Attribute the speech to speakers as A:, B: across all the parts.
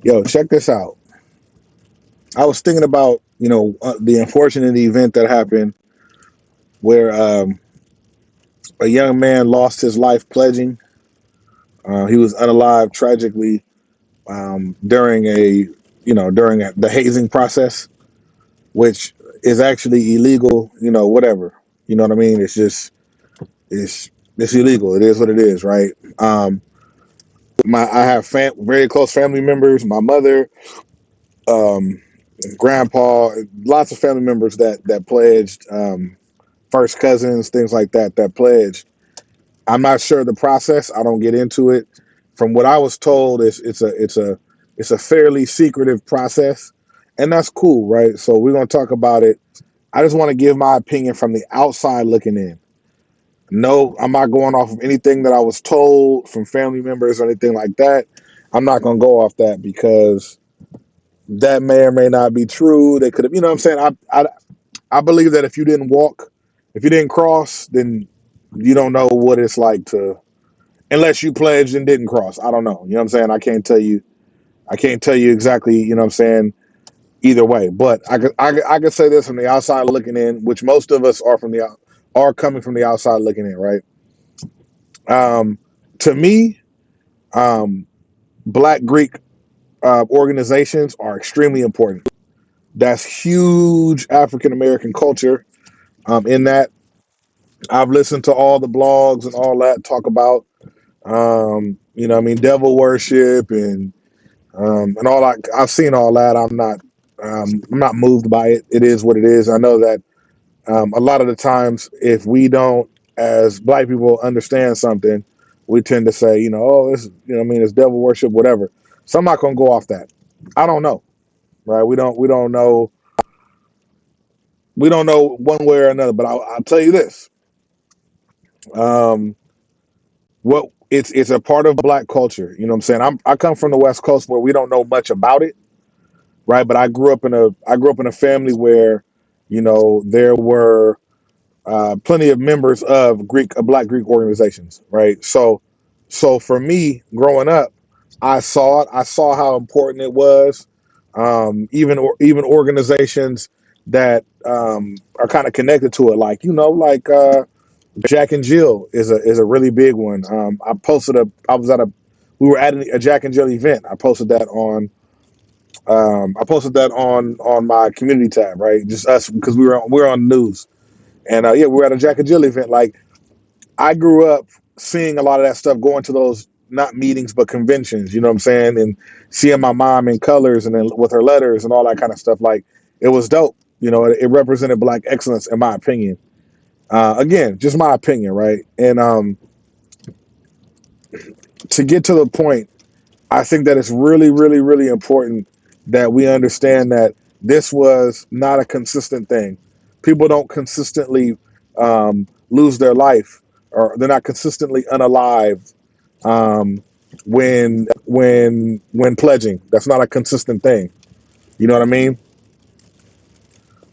A: Yo, check this out. I was thinking about, the unfortunate event that happened where a young man lost his life pledging. He was unalive tragically during the hazing process, which is actually illegal. Whatever. You know what I mean? It's it's illegal. It is what it is, right? Um, I have very close family members. My mother, um, grandpa, lots of family members that pledged. First cousins, things like that pledged. I'm not sure the process. I don't get into it. From what I was told, it's a fairly secretive process, and that's cool, right? So we're gonna talk about it. I just want to give my opinion from the outside looking in. No, I'm not going off of anything that I was told from family members or anything like that. I'm not gonna go off that because that may or may not be true. They could have, what I'm saying. I believe that if you didn't cross, then you don't know what it's like to, unless you pledged and didn't cross. I don't know. You know what I'm saying? I can't tell you. I can't tell you exactly. You know what I'm saying? Either way, but I could say this from the outside looking in, which most of us are coming from the outside looking in, right? Um, to me, um, Black Greek organizations are extremely important. That's huge African American culture. In that, I've listened to all the blogs and all that talk about, I mean, devil worship and all that. I've seen all that. I'm not moved by it. It is what it is. I know that a lot of the times, if we don't, as Black people, understand something, we tend to say, oh, this, I mean, it's devil worship, whatever. So I'm not gonna go off that. I don't know, right? We don't know one way or another. But I'll tell you this. Um, what it's a part of Black culture. You know what I'm saying? I come from the West Coast where we don't know much about it, right? But I grew up in a family where, there were plenty of members of Black Greek organizations, right? So for me, growing up, I saw it. I saw how important it was. Even organizations that are kind of connected to it, like Jack and Jill is a really big one. We were at a Jack and Jill event. I posted that on my community tab, right? Just us because we were on the news, and yeah, we were at a Jack and Jill event. Like, I grew up seeing a lot of that stuff, going to those not meetings but conventions. You know what I'm saying? And seeing my mom in colors and then with her letters and all that kind of stuff. Like, it was dope. It represented Black excellence in my opinion. Again, just my opinion, right? And to get to the point, I think that it's really, really, really important that we understand that this was not a consistent thing. People don't consistently lose their life, or they're not consistently unalive when pledging. That's not a consistent thing. You know what I mean?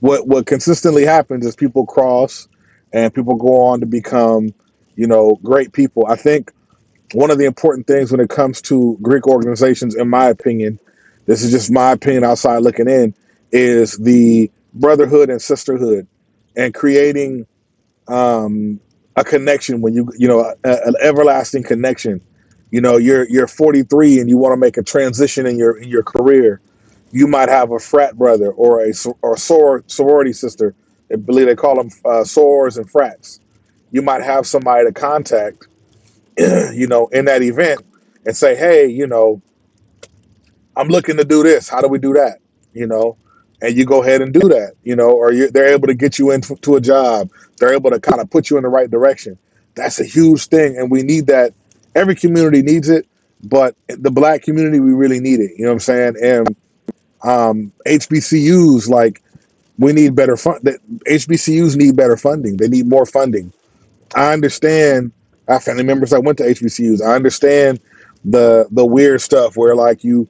A: What consistently happens is people cross, and people go on to become, great people. I think one of the important things when it comes to Greek organizations, in my opinion, this is just my opinion outside looking in, is the brotherhood and sisterhood, and creating a connection when an everlasting connection. You're 43 and you want to make a transition in your career. You might have a frat brother or sorority sister. I believe they call them sorors and frats. You might have somebody to contact in that event and say, hey, I'm looking to do this. How do we do that? You know, and you go ahead and do that, or they're able to get you into a job. They're able to kind of put you in the right direction. That's a huge thing. And we need that. Every community needs it, but the Black community, we really need it. You know what I'm saying? And HBCUs, like, we need better fund. HBCUs need better funding. They need more funding. I understand. I have family members that went to HBCUs. I understand the weird stuff where, like, your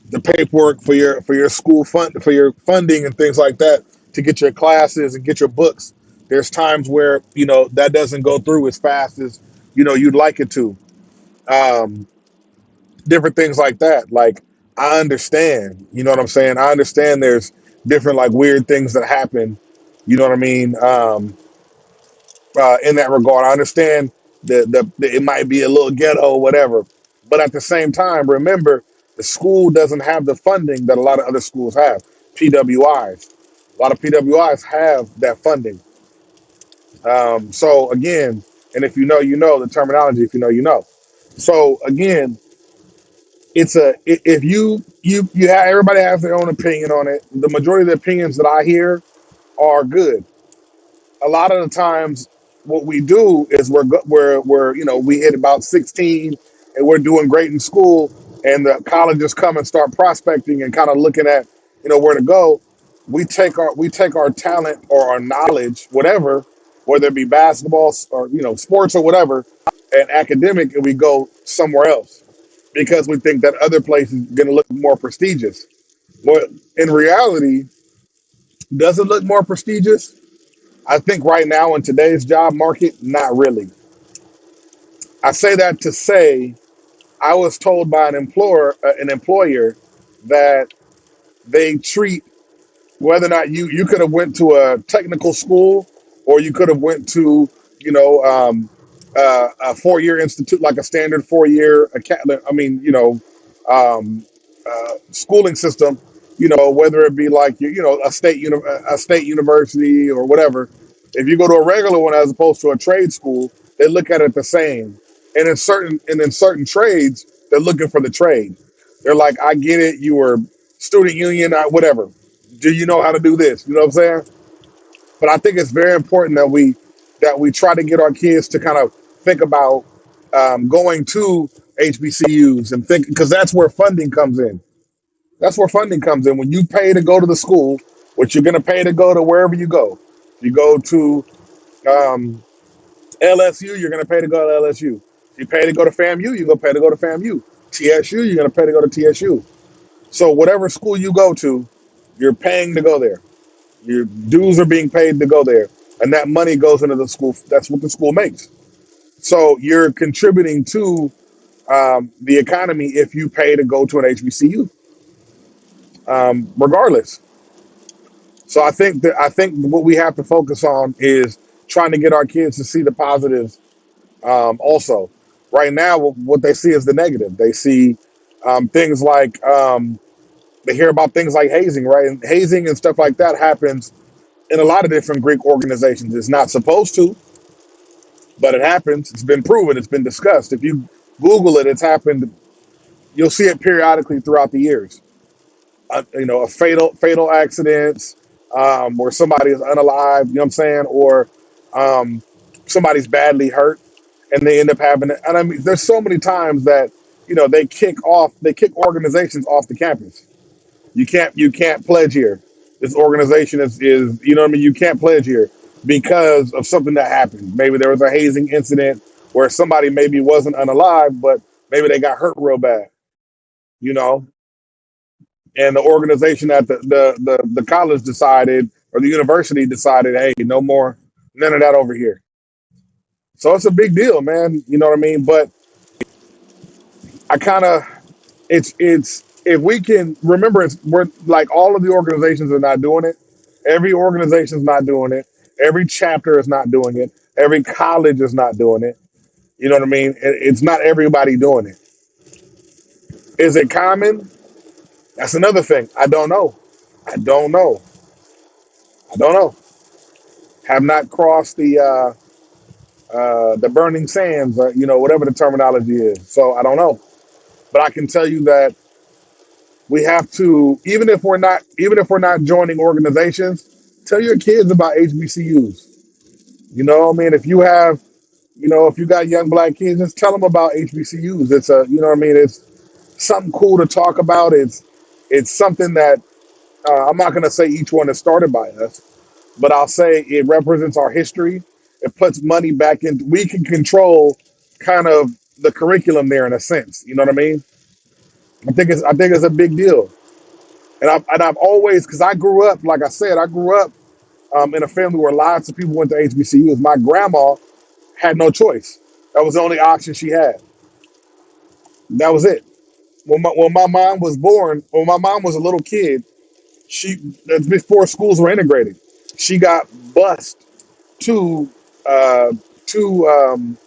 A: the paperwork for your school fund, for your funding and things like that, to get your classes and get your books. There's times where that doesn't go through as fast as you'd like it to. Um, different things like that. Like, I understand, you know what I'm saying? I understand there's different like weird things that happen, you know what I mean? In that regard, I understand it might be a little ghetto or whatever, but at the same time, remember the school doesn't have the funding that a lot of other schools have. PWIs, a lot of PWIs have that funding. So again, and if you know, you know the terminology. If you know, you know. So again, if you have, everybody has their own opinion on it. The majority of the opinions that I hear are good. A lot of the times, what we do is we're we hit about 16 and we're doing great in school, and the colleges come and start prospecting and kind of looking at where to go. We take our talent or our knowledge, whatever, whether it be basketball or sports or whatever, and academic, and we go somewhere else because we think that other place is going to look more prestigious. But in reality, does it look more prestigious? I think right now in today's job market, not really. I say that to say I was told by an employer that they treat whether or not you could have went to a technical school or you could have went to you know a 4 year institute like a standard 4 year I mean schooling system, whether it be like a state university or whatever. If you go to a regular one as opposed to a trade school, they look at it the same. And in certain trades, they're looking for the trade. They're like, I get it, you were student union, whatever. Do you know how to do this? You know what I'm saying? But I think it's very important that we try to get our kids to kind of think about going to HBCUs and think, because that's where funding comes in. That's where funding comes in. When you pay to go to the school, which you're going to pay to go to wherever you go. If you go to um, LSU, you're going to pay to go to LSU. If you pay to go to FAMU, you're going to pay to go to FAMU. TSU, you're going to pay to go to TSU. So whatever school you go to, you're paying to go there. Your dues are being paid to go there, and that money goes into the school. That's what the school makes. So you're contributing to the economy if you pay to go to an HBCU, regardless. So I think what we have to focus on is trying to get our kids to see the positives. Also, right now, what they see is the negative. They see things like they hear about things like hazing, right? And hazing and stuff like that happens in a lot of different Greek organizations. It's not supposed to, but it happens. It's been proven. It's been discussed. If you Google it, it's happened. You'll see it periodically throughout the years. A fatal accidents where somebody is unalive. You know what I'm saying? Or um, somebody's badly hurt, and they end up having it. And I mean, there's so many times that they kick organizations off the campus. You can't pledge here. This organization is you know what I mean. You can't pledge here because of something that happened. Maybe there was a hazing incident where somebody maybe wasn't unalive, but maybe they got hurt real bad. You know, and the organization at the college decided or the university decided, hey, no more, none of that over here. So it's a big deal, man. You know what I mean? But I kind of it's if we can remember, we're like all of the organizations are not doing it. Every organization's not doing it. Every chapter is not doing it. Every college is not doing it. You know what I mean? It's not everybody doing it. Is it common? That's another thing. I don't know. I don't know. I don't know. Have not crossed the burning sands, or whatever the terminology is. So I don't know, but I can tell you that we have to, even if we're not joining organizations, tell your kids about HBCUs. I mean, if you got young black kids, just tell them about HBCUs. It's what I mean. It's something cool to talk about. It's something that I'm not going to say each one is started by us, but I'll say it represents our history. It puts money back in. We can control kind of the curriculum there in a sense. You know what I mean? I think it's a big deal. And I've always, because I grew up, like I said, I grew up in a family where lots of people went to HBCUs. My grandma had no choice. That was the only option she had. That was it. when my mom was born, when my mom was a little kid, she that's before schools were integrated. She got bused to uh,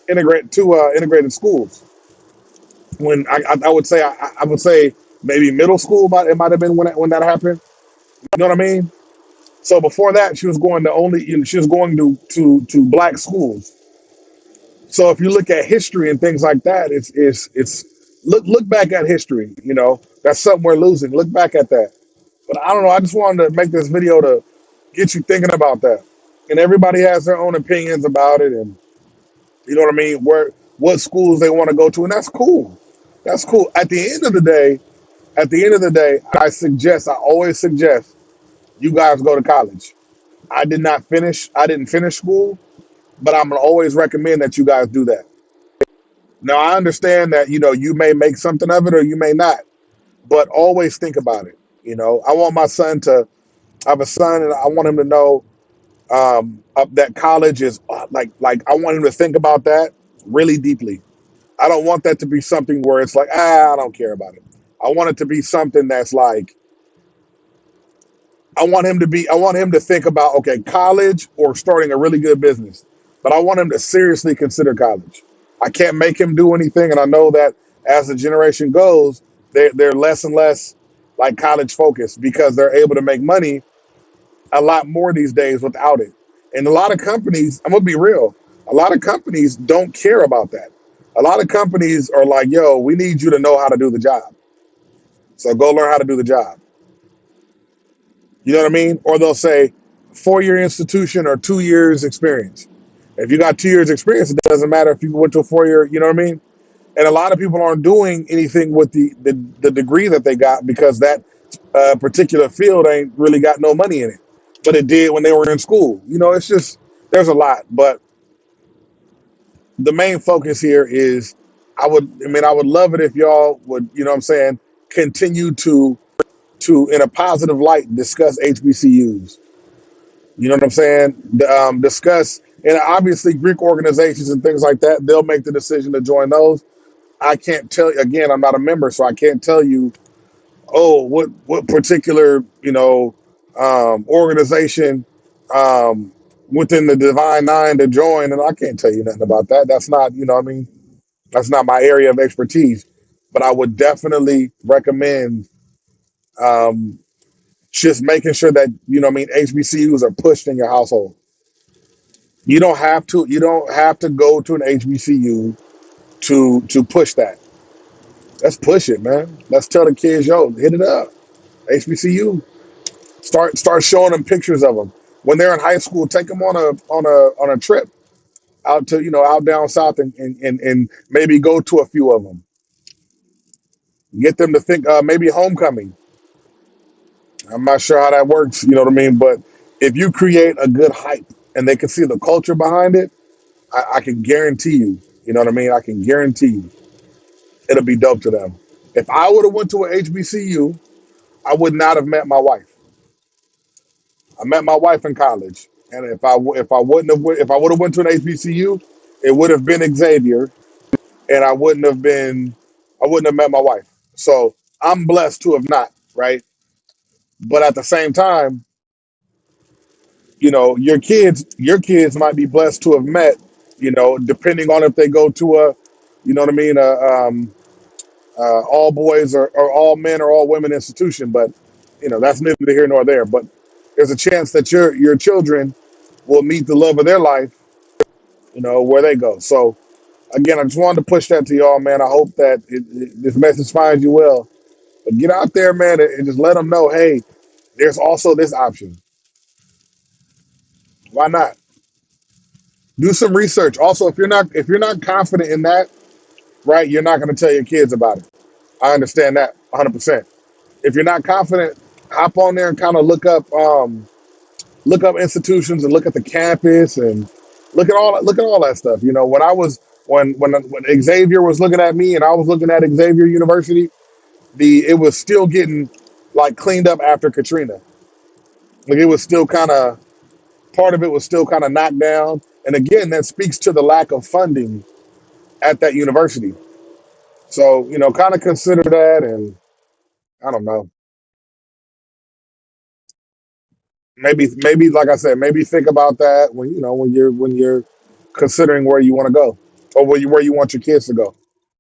A: integrated schools. When I would say I would say maybe middle school, but it might have been when that happened. You know what I mean? So before that, she was going to only she was going to black schools. So if you look at history and things like that, it's look back at history. You know that's something we're losing. Look back at that. But I don't know. I just wanted to make this video to get you thinking about that. And everybody has their own opinions about it, and you know what I mean. Where what schools they want to go to, and that's cool. That's cool. At the end of the day, I always suggest you guys go to college. I didn't finish school, but I'm gonna always recommend that you guys do that. Now I understand that you may make something of it or you may not, but always think about it. I want my son to I have a son, and I want him to know that college is like I want him to think about that really deeply. I don't want that to be something where it's like I don't care about it. I want it to be something that's like I want him to think about, okay, college or starting a really good business. But I want him to seriously consider college. I can't make him do anything, and I know that as the generation goes, they're less and less like college focused because they're able to make money a lot more these days without it. And a lot of companies, I'm gonna be real, a lot of companies don't care about that. A lot of companies are like, yo, we need you to know how to do the job. So go learn how to do the job. You know what I mean? Or they'll say 4-year institution or 2 years experience. If you got 2 years experience, it doesn't matter if you went to a 4-year, you know what I mean? And a lot of people aren't doing anything with the degree that they got because that particular field ain't really got no money in it. But it did when they were in school. It's just, there's a lot. But the main focus here is I would love it if y'all would, you know what I'm saying, continue in a positive light, discuss HBCUs. You know what I'm saying? Discuss, and obviously Greek organizations and things like that, they'll make the decision to join those. I can't tell you, again, I'm not a member, so I can't tell you, oh, what particular, organization um, within the Divine Nine to join, and I can't tell you nothing about that. That's not, you know what I mean? That's not my area of expertise. But I would definitely recommend um, just making sure that, you know what I mean, HBCUs are pushed in your household. You don't have to go to an HBCU to push that. Let's push it, man. Let's tell the kids, yo, hit it up. HBCU. Start showing them pictures of them. When they're in high school, take them on a trip out to, out down south, and maybe go to a few of them. Get them to think, maybe homecoming. I'm not sure how that works, you know what I mean? But if you create a good hype and they can see the culture behind it, I can guarantee you, you know what I mean? I can guarantee you it'll be dope to them. If I would have went to an HBCU, I would not have met my wife. I met my wife in college, and if I would have went to an HBCU, it would have been Xavier, and I wouldn't have met my wife. So I'm blessed to have not, right? But at the same time, your kids might be blessed to have met, depending on if they go to a, you know what I mean, all boys or all men or all women institution. But that's neither here nor there. But there's a chance that your children will meet the love of their life, where they go. So again, I just wanted to push that to y'all, man. I hope that this message finds you well. But get out there, man, and just let them know, hey, there's also this option. Why not? Do some research. Also, if you're not confident in that, right, you're not going to tell your kids about it. I understand that 100%. If you're not confident, hop on there and kind of look up institutions and look at the campus and look at all that stuff. When I was when Xavier was looking at me and I was looking at Xavier University, it was still getting like cleaned up after Katrina. Like it was still kind of part of it was still kind of knocked down. And again, that speaks to the lack of funding at that university. So, kind of consider that, and I don't know, maybe like I said, maybe think about that when you're considering where you want to go or where you want your kids to go.